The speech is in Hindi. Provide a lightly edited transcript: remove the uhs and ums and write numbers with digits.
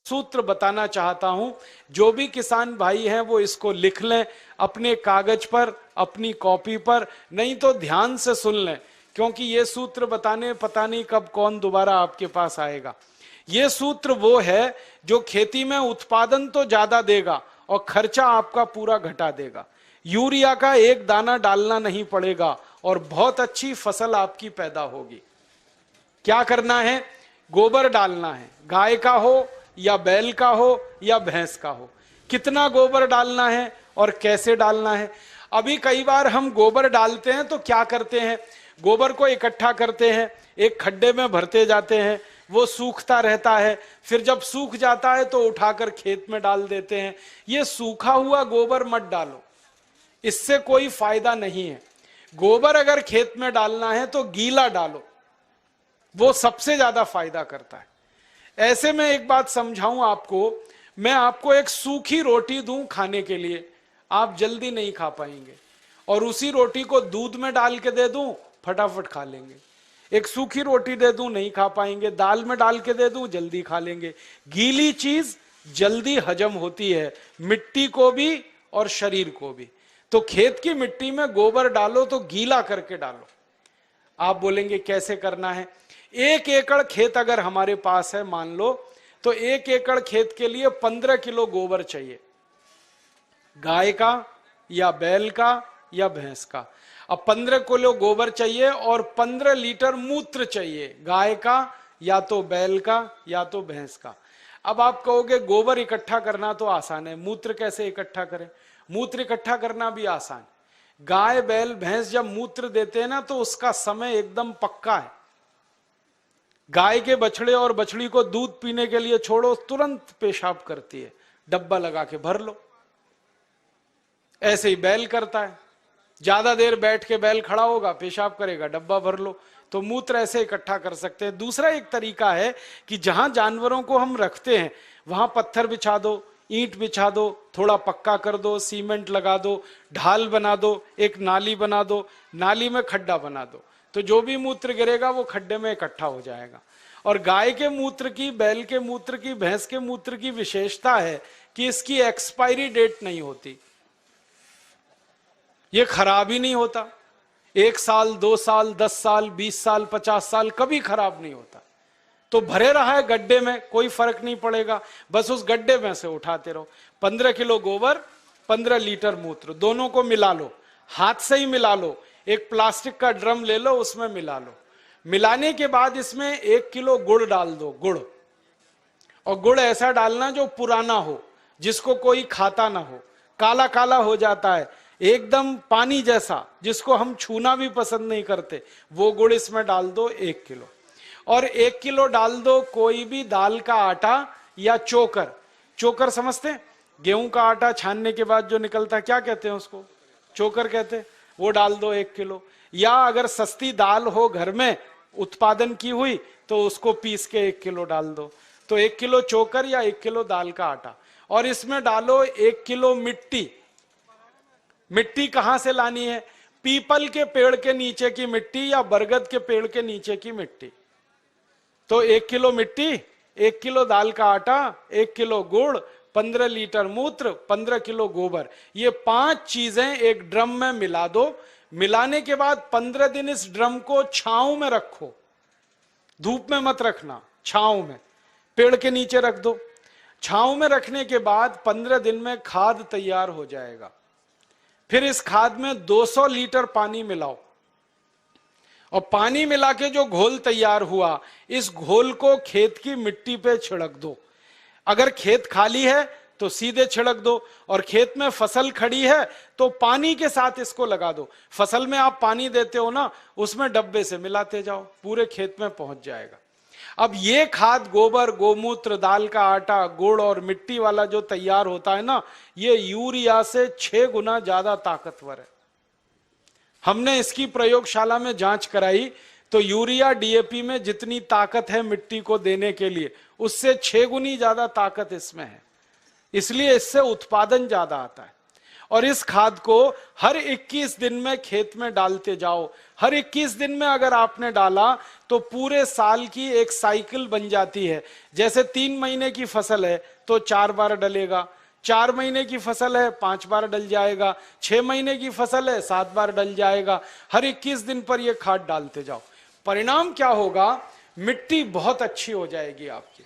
सूत्र बताना चाहता हूं, जो भी किसान भाई हैं वो इसको लिख लें अपने कागज पर, अपनी कॉपी पर, नहीं तो ध्यान से सुन लें, क्योंकि ये सूत्र बताने पता नहीं कब कौन दोबारा आपके पास आएगा। ये सूत्र वो है जो खेती में उत्पादन तो ज्यादा देगा और खर्चा आपका पूरा घटा देगा। यूरिया का एक दाना डालना नहीं पड़ेगा और बहुत अच्छी फसल आपकी पैदा होगी। क्या करना है? गोबर डालना है, गाय का हो या बैल का हो या भैंस का हो। कितना गोबर डालना है और कैसे डालना है? अभी कई बार हम गोबर डालते हैं तो क्या करते हैं, गोबर को इकट्ठा करते हैं, एक खड्डे में भरते जाते हैं, वो सूखता रहता है, फिर जब सूख जाता है तो उठाकर खेत में डाल देते हैं। ये सूखा हुआ गोबर मत डालो, इससे कोई फायदा नहीं है। गोबर अगर खेत में डालना है तो गीला डालो, वो सबसे ज्यादा फायदा करता है। ऐसे में एक बात समझाऊं आपको, मैं आपको एक सूखी रोटी दूं खाने के लिए, आप जल्दी नहीं खा पाएंगे, और उसी रोटी को दूध में डाल के दे दूं, फटाफट खा लेंगे। एक सूखी रोटी दे दूं, नहीं खा पाएंगे, दाल में डाल के दे दूं, जल्दी खा लेंगे। गीली चीज जल्दी हजम होती है, मिट्टी को भी और शरीर को भी। तो खेत की मिट्टी में गोबर डालो तो गीला करके डालो। आप बोलेंगे कैसे करना है? 1 एकड़ खेत अगर हमारे पास है मान लो, तो 1 एकड़ खेत के लिए 15 किलो गोबर चाहिए, गाय का या बैल का या भैंस का। अब 15 किलो गोबर चाहिए और 15 लीटर मूत्र चाहिए, गाय का या तो बैल का या तो भैंस का। अब आप कहोगे गोबर इकट्ठा करना तो आसान है, मूत्र कैसे इकट्ठा करें? मूत्र इकट्ठा करना भी आसान। गाय बैल भैंस जब मूत्र देते हैं ना तो उसका समय एकदम पक्का है। गाय के बछड़े और बछड़ी को दूध पीने के लिए छोड़ो, तुरंत पेशाब करती है, डब्बा लगा के भर लो। ऐसे ही बैल करता है, ज्यादा देर बैठ के बैल खड़ा होगा, पेशाब करेगा, डब्बा भर लो। तो मूत्र ऐसे इकट्ठा कर सकते हैं। दूसरा एक तरीका है कि जहां जानवरों को हम रखते हैं वहां पत्थर बिछा दो, ईंट बिछा दो, थोड़ा पक्का कर दो, सीमेंट लगा दो, ढाल बना दो, एक नाली बना दो, नाली में खड्डा बना दो, तो जो भी मूत्र गिरेगा वो खड्डे में इकट्ठा हो जाएगा। और गाय के मूत्र की, बैल के मूत्र की, भैंस के मूत्र की विशेषता है कि इसकी एक्सपायरी डेट नहीं होती, ये खराब ही नहीं होता। 1 साल 2 साल 10 साल 20 साल 50 साल कभी खराब नहीं होता। तो भरे रहा है गड्ढे में, कोई फर्क नहीं पड़ेगा, बस उस गड्ढे में से उठाते रहो। 15 किलो गोबर, 15 लीटर मूत्र, दोनों को मिला लो, हाथ से ही मिला लो। एक प्लास्टिक का ड्रम ले लो, उसमें मिला लो। मिलाने के बाद इसमें 1 किलो गुड़ डाल दो, गुड़। और गुड़ ऐसा डालना जो पुराना हो, जिसको कोई खाता ना हो, काला काला हो जाता है एकदम पानी जैसा, जिसको हम छूना भी पसंद नहीं करते, वो गुड़ इसमें डाल दो 1 किलो। और 1 किलो डाल दो कोई भी दाल का आटा या चोकर। चोकर समझते हैं? गेहूं का आटा छानने के बाद जो निकलता है, क्या कहते हैं उसको? चोकर कहते हैं। वो डाल दो 1 किलो। या अगर सस्ती दाल हो घर में उत्पादन की हुई तो उसको पीस के 1 किलो डाल दो। तो 1 किलो चोकर या 1 किलो दाल का आटा। और इसमें डालो 1 किलो मिट्टी। मिट्टी कहां से लानी है? पीपल के पेड़ के नीचे की मिट्टी या बरगद के पेड़ के नीचे की मिट्टी। तो 1 किलो मिट्टी, 1 किलो दाल का आटा, 1 किलो गुड़, 15 लीटर मूत्र, 15 किलो गोबर, ये 5 चीजें एक ड्रम में मिला दो। मिलाने के बाद 15 दिन इस ड्रम को छांव में रखो, धूप में मत रखना, छांव में, पेड़ के नीचे रख दो। छांव में रखने के बाद 15 दिन में खाद तैयार हो जाएगा। फिर इस खाद में 200 लीटर पानी मिलाओ, और पानी मिला के जो घोल तैयार हुआ, इस घोल को खेत की मिट्टी पे छिड़क दो। अगर खेत खाली है तो सीधे छिड़क दो, और खेत में फसल खड़ी है तो पानी के साथ इसको लगा दो। फसल में आप पानी देते हो ना, उसमें डब्बे से मिलाते जाओ, पूरे खेत में पहुंच जाएगा। अब ये खाद गोबर, गोमूत्र, दाल का आटा, गुड़ और मिट्टी वाला जो तैयार होता है ना, ये यूरिया से 6 गुना ज्यादा ताकतवर है। हमने इसकी प्रयोगशाला में जांच कराई तो यूरिया डीएपी में जितनी ताकत है मिट्टी को देने के लिए, उससे 6 गुनी ज्यादा ताकत इसमें है। इसलिए इससे उत्पादन ज्यादा आता है। और इस खाद को हर 21 दिन में खेत में डालते जाओ। हर 21 दिन में अगर आपने डाला तो पूरे साल की एक साइकिल बन जाती है। जैसे 3 महीने की फसल है तो 4 बार डलेगा, 4 महीने की फसल है 5 बार डल जाएगा, 6 महीने की फसल है 7 बार डल जाएगा। हर 21 दिन पर यह खाद डालते जाओ। परिणाम क्या होगा, मिट्टी बहुत अच्छी हो जाएगी आपकी।